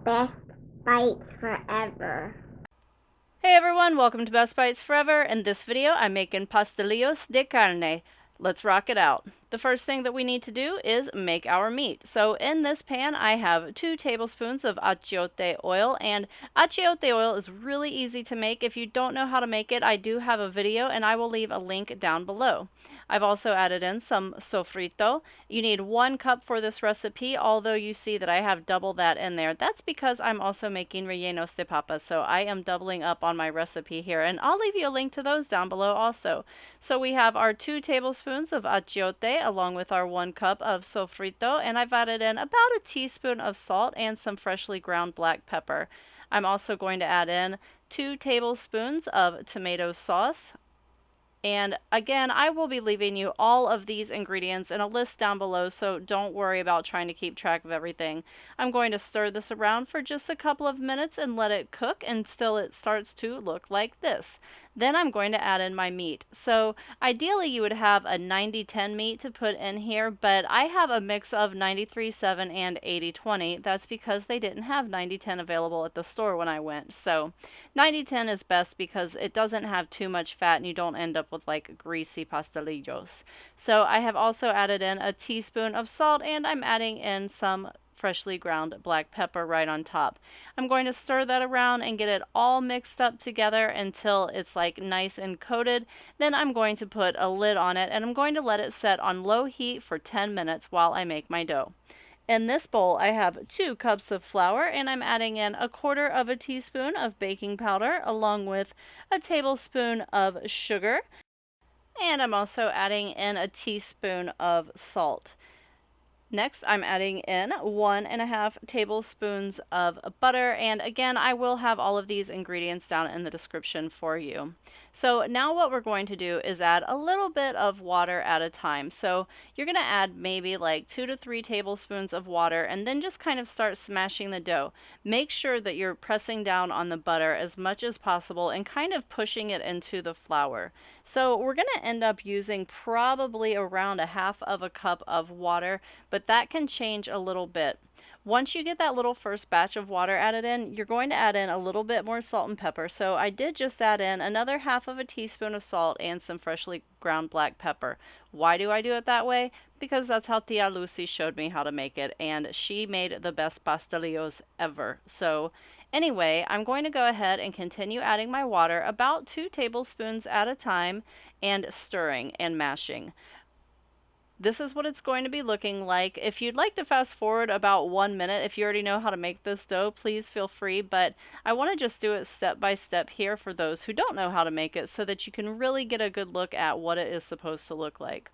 Best bites forever. Hey everyone, welcome to Best Bites Forever. In this video, I'm making pastelillos de carne. Let's rock it out. The first thing that we need to do is make our meat. So in this pan, I have 2 tablespoons of achiote oil, and achiote oil is really easy to make. If you don't know how to make it, I do have a video and I will leave a link down below. I've also added in some sofrito. You need 1 cup for this recipe, although you see that I have double that in there. That's because I'm also making rellenos de papa, so I am doubling up on my recipe here, and I'll leave you a link to those down below also. So we have our 2 tablespoons of achiote along with our 1 cup of sofrito, and I've added in about a teaspoon of salt and some freshly ground black pepper. I'm also going to add in 2 tablespoons of tomato sauce. And again, I will be leaving you all of these ingredients in a list down below, so don't worry about trying to keep track of everything. I'm going to stir this around for just a couple of minutes and let it cook until it starts to look like this. Then I'm going to add in my meat. So ideally you would have a 90-10 meat to put in here, but I have a mix of 93-7 and 80-20. That's because they didn't have 90-10 available at the store when I went. So 90-10 is best because it doesn't have too much fat and you don't end up with like greasy pastelillos. So I have also added in a teaspoon of salt, and I'm adding in some freshly ground black pepper right on top. I'm going to stir that around and get it all mixed up together until it's like nice and coated. Then I'm going to put a lid on it and I'm going to let it set on low heat for 10 minutes while I make my dough. In this bowl, I have 2 cups of flour, and I'm adding in 1/4 of a teaspoon of baking powder along with a tablespoon of sugar. And I'm also adding in a teaspoon of salt. Next, I'm adding in 1.5 tablespoons of butter, and again, I will have all of these ingredients down in the description for you. So now what we're going to do is add a little bit of water at a time. So you're going to add maybe like 2 to 3 tablespoons of water, and then just kind of start smashing the dough. Make sure that you're pressing down on the butter as much as possible and kind of pushing it into the flour. So we're going to end up using probably around 1/2 cup of water, but that can change a little bit. Once you get that little first batch of water added in, you're going to add in a little bit more salt and pepper. So I did just add in another 1/2 teaspoon of salt and some freshly ground black pepper. Why do I do it that way? Because that's how Tia Lucy showed me how to make it, and she made the best pastelillos ever. So anyway, I'm going to go ahead and continue adding my water about 2 tablespoons at a time and stirring and mashing. This is what it's going to be looking like. If you'd like to fast forward about 1 minute, if you already know how to make this dough, please feel free, but I want to just do it step by step here for those who don't know how to make it so that you can really get a good look at what it is supposed to look like.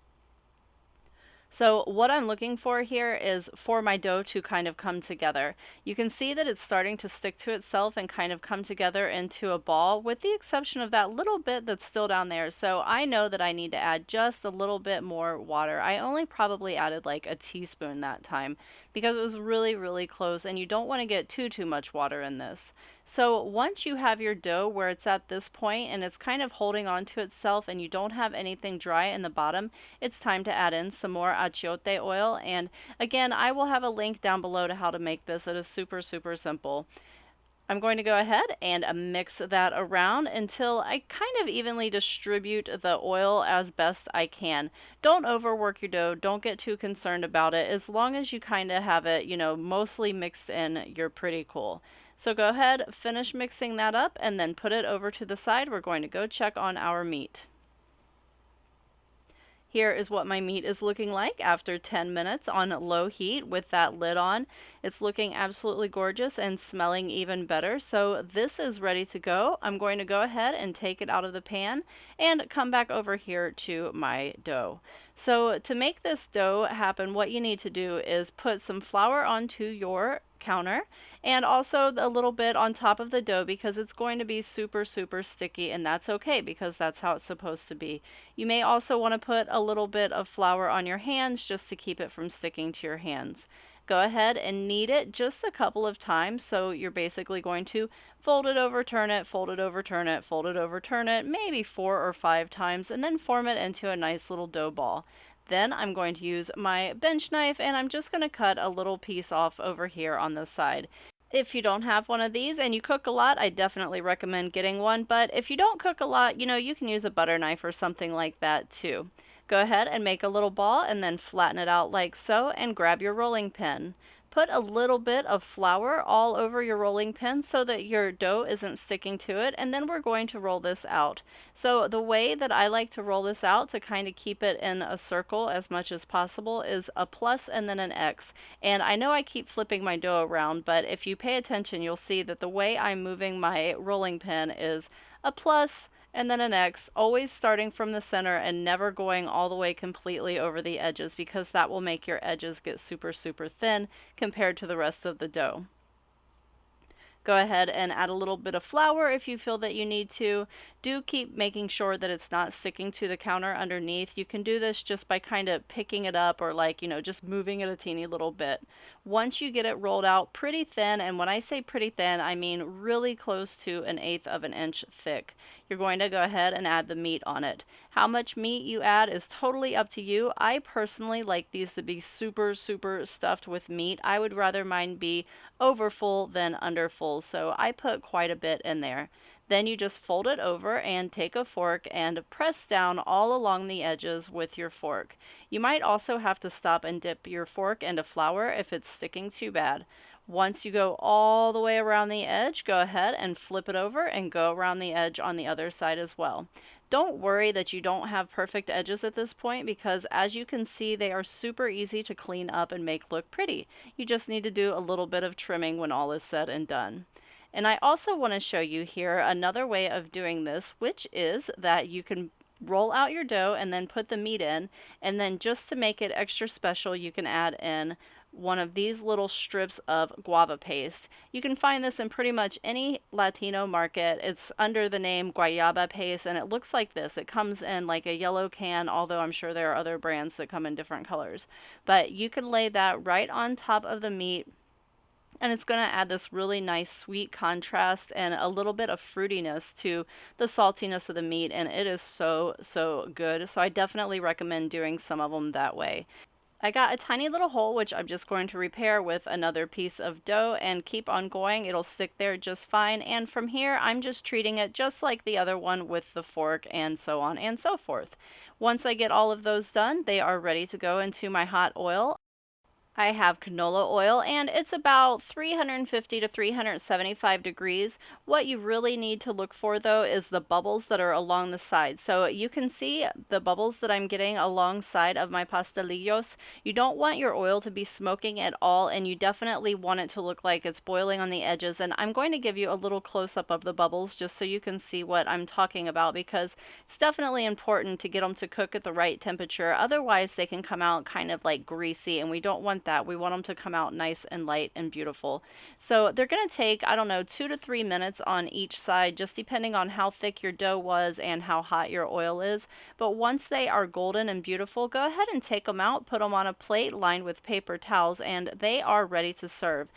So what I'm looking for here is for my dough to kind of come together. You can see that it's starting to stick to itself and kind of come together into a ball, with the exception of that little bit that's still down there. So I know that I need to add just a little bit more water. I only probably added like a teaspoon that time because it was really close, and you don't want to get too much water in this. So once you have your dough where it's at this point and it's kind of holding on to itself and you don't have anything dry in the bottom, it's time to add in some more achiote oil. And again, I will have a link down below to how to make this. It is super simple. I'm going to go ahead and mix that around until I kind of evenly distribute the oil as best I can. Don't overwork your dough. Don't get too concerned about it. As long as you kind of have it, mostly mixed in, you're pretty cool. So go ahead, finish mixing that up, and then put it over to the side. We're going to go check on our meat. Here is what my meat is looking like after 10 minutes on low heat with that lid on. It's looking absolutely gorgeous and smelling even better. So this is ready to go. I'm going to go ahead and take it out of the pan and come back over here to my dough. So to make this dough happen, what you need to do is put some flour onto your counter and also a little bit on top of the dough, because it's going to be super sticky, and that's okay because that's how it's supposed to be. You may also want to put a little bit of flour on your hands just to keep it from sticking to your hands. Go ahead and knead it just a couple of times. So you're basically going to fold it over, turn it, fold it over, turn it, fold it over, turn it, maybe 4 or 5 times, and then form it into a nice little dough ball. Then I'm going to use my bench knife and I'm just going to cut a little piece off over here on this side. If you don't have one of these and you cook a lot, I definitely recommend getting one. But if you don't cook a lot, you can use a butter knife or something like that too. Go ahead and make a little ball and then flatten it out like so and grab your rolling pin. Put a little bit of flour all over your rolling pin so that your dough isn't sticking to it, and then we're going to roll this out. So the way that I like to roll this out to kind of keep it in a circle as much as possible is a plus and then an X. And I know I keep flipping my dough around, but if you pay attention, you'll see that the way I'm moving my rolling pin is a plus and then an X, always starting from the center and never going all the way completely over the edges, because that will make your edges get super, super thin compared to the rest of the dough. Go ahead and add a little bit of flour if you feel that you need to. Do keep making sure that it's not sticking to the counter underneath. You can do this just by kind of picking it up or just moving it a teeny little bit. Once you get it rolled out pretty thin, and when I say pretty thin, I mean really close to 1/8 of an inch thick, you're going to go ahead and add the meat on it. How much meat you add is totally up to you. I personally like these to be super, super stuffed with meat. I would rather mine be over full than under full, so I put quite a bit in there. Then you just fold it over and take a fork and press down all along the edges with your fork. You might also have to stop and dip your fork into flour if it's sticking too bad. Once you go all the way around the edge, go ahead and flip it over and go around the edge on the other side as well. Don't worry that you don't have perfect edges at this point, because as you can see, they are super easy to clean up and make look pretty. You just need to do a little bit of trimming when all is said and done. And I also want to show you here another way of doing this, which is that you can roll out your dough and then put the meat in, and then just to make it extra special, you can add in one of these little strips of guava paste. You can find this in pretty much any Latino market. It's under the name guayaba paste, and it looks like this. It comes in like a yellow can, although I'm sure there are other brands that come in different colors. But you can lay that right on top of the meat, and it's going to add this really nice sweet contrast and a little bit of fruitiness to the saltiness of the meat, and it is so, so good. So I definitely recommend doing some of them that way. I got a tiny little hole, which I'm just going to repair with another piece of dough and keep on going. It'll stick there just fine. And from here, I'm just treating it just like the other one with the fork, and so on and so forth. Once I get all of those done, they are ready to go into my hot oil. I have canola oil, and it's about 350 to 375 degrees. What you really need to look for, though, is the bubbles that are along the side. So you can see the bubbles that I'm getting alongside of my pastelillos. You don't want your oil to be smoking at all, and you definitely want it to look like it's boiling on the edges. And I'm going to give you a little close-up of the bubbles just so you can see what I'm talking about, because it's definitely important to get them to cook at the right temperature. Otherwise, they can come out kind of like greasy, and we don't want that. We want them to come out nice and light and beautiful. So they're going to take, I don't know, 2 to 3 minutes on each side, just depending on how thick your dough was and how hot your oil is. But once they are golden and beautiful, go ahead and take them out, put them on a plate lined with paper towels, and they are ready to serve.